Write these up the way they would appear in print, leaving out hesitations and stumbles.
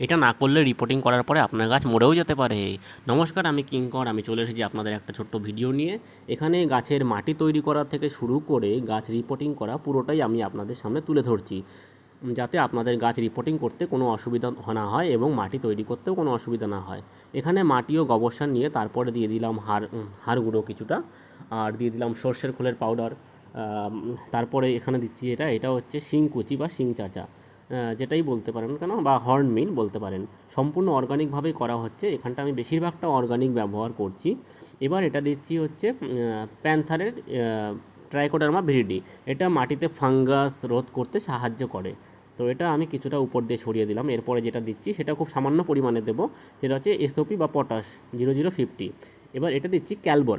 এটা না করলে রিপোর্টিং করার পরে আপনার গাছ মরেও যেতে পারে। নমস্কার, আমি কিঙ্কর। আমি চলে এসেছি আপনাদের একটা ছোট্ট ভিডিও নিয়ে। এখানে গাছের মাটি তৈরি করা থেকে শুরু করে গাছ রিপোর্টিং করা পুরোটাই আমি আপনাদের সামনে তুলে ধরছি, যাতে আপনাদের গাছ রিপোর্টিং করতে কোনো অসুবিধা না হয় এবং মাটি তৈরি করতেও কোনো অসুবিধা না হয়। এখানে মাটি ও গোবর সার নিয়ে তারপরে দিয়ে দিলাম হাড় গুঁড়ো কিছুটা, আর দিয়ে দিলাম সর্ষের খোলের পাউডার। তারপরে এখানে দিচ্ছি এটা হচ্ছে শিংকুচি বা শিং চাচা, যেটাই বলতে পারেন কেন, বা হর্ন মিল বলতে পারেন। সম্পূর্ণ অর্গানিকভাবেই করা হচ্ছে। এখানটা আমি বেশিরভাগটা অর্গানিক ব্যবহার করছি। এবার এটা দিচ্ছি হচ্ছে প্যান্থারের ট্রাইকোডার্মা ভিরিডি। এটা মাটিতে ফাঙ্গাস রোধ করতে সাহায্য করে। তো এটা আমি কিছুটা উপর দিয়ে ছড়িয়ে দিলাম। এরপরে যেটা দিচ্ছি সেটা খুব সামান্য পরিমাণে দেবো, সেটা হচ্ছে এসওপি বা পটাশ 0050। এবার এটা দিচ্ছি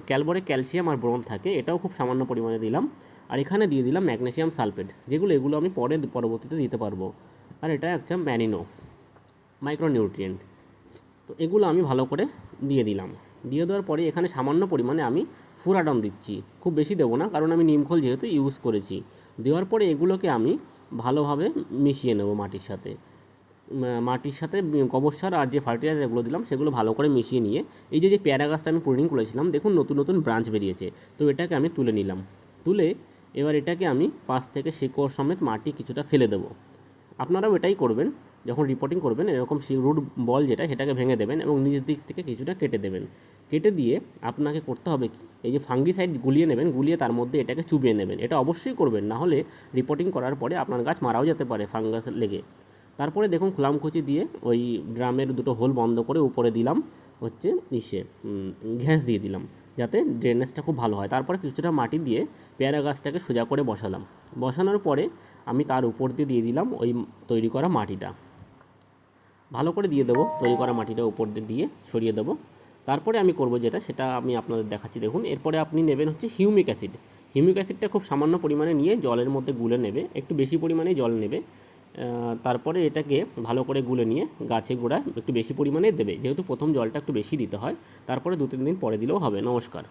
ক্যালবরে ক্যালসিয়াম আর বোরন থাকে, এটাও খুব সামান্য পরিমাণে দিলাম। আর এখানে দিয়ে দিলাম ম্যাগনেসিয়াম সালফেট, এগুলো আমি পরবর্তীতে দিতে পারবো। আর এটা একটা ম্যানিনো মাইক্রোনিউট্রিয়েন্ট। তো এগুলো আমি ভালো করে দিয়ে দিলাম। দিয়ে দেওয়ার পরে এখানে সামান্য পরিমাণে আমি ফুরাডন দিচ্ছি, খুব বেশি দেবো না, কারণ আমি নিমখোল যেহেতু ইউজ করেছি। দেওয়ার পরে এগুলোকে আমি ভালোভাবে মিশিয়ে নেব মাটির সাথে গোবর সার আর যে ফার্টিলাইজারগুলো দিলাম সেগুলো ভালো করে মিশিয়ে নিয়ে এই যে পেয়ারা গাছটা আমি প্রুনিং করেছিলাম, দেখুন নতুন নতুন ব্রাঞ্চ বেরিয়েছে। তো এটাকে আমি তুলে নিলাম। তুলে এবার এটাকে আমি পাশ থেকে শিকড় সমেত মাটি কিছুটা ফেলে দেবো। আপনারাও এটাই করবেন, যখন রিপোর্টিং করবেন এরকম রুট বল সেটাকে ভেঙে দেবেন এবং নিচের দিক থেকে কিছুটা কেটে দেবেন। কেটে দিয়ে আপনাকে করতে হবে কি, এই যে ফাঙ্গিসাইড গুলিয়ে নেবেন, গুলিয়ে তার মধ্যে এটাকে চুবিয়ে নেবেন। এটা অবশ্যই করবেন, না হলে রিপোর্টিং করার পরে আপনার গাছ মারাও যেতে পারে ফাঙ্গাস লেগে। তারপরে দেখুন খোলামকুচি দিয়ে ওই ড্রামের দুটো হোল বন্ধ করে উপরে দিলাম হচ্ছে ঘ্যাস দিয়ে দিলাম, যাতে ড্রেনেজটা খুব ভালো হয়। তারপরে কিছুটা মাটি দিয়ে পেয়ারা গাছটাকে সোজা করে বসালাম। বসানোর পরে আমি তার উপর দিয়ে দিলাম ওই তৈরি করা মাটিটা, ভালো করে দিয়ে দেবো। তৈরি করা মাটিটা উপর দিয়ে সরিয়ে দেবো। তারপরে আমি করব সেটা আমি আপনাদের দেখাচ্ছি। দেখুন, এরপরে আপনি নেবেন হচ্ছে হিউমিক অ্যাসিড। হিউমিক অ্যাসিডটা খুব সামান্য পরিমাণে নিয়ে জলের মধ্যে গুলে নেবে, একটু বেশি পরিমাণে জল নেবে। তারপরে এটাকে ভালো করে গুলে নিয়ে গাছে গোড়ায় একটু বেশি পরিমাণে দেবে, যেহেতু প্রথম জলটা একটু বেশি দিতে হয়। তারপরে 2-3 দিন পরে দিলেও হবে। নমস্কার।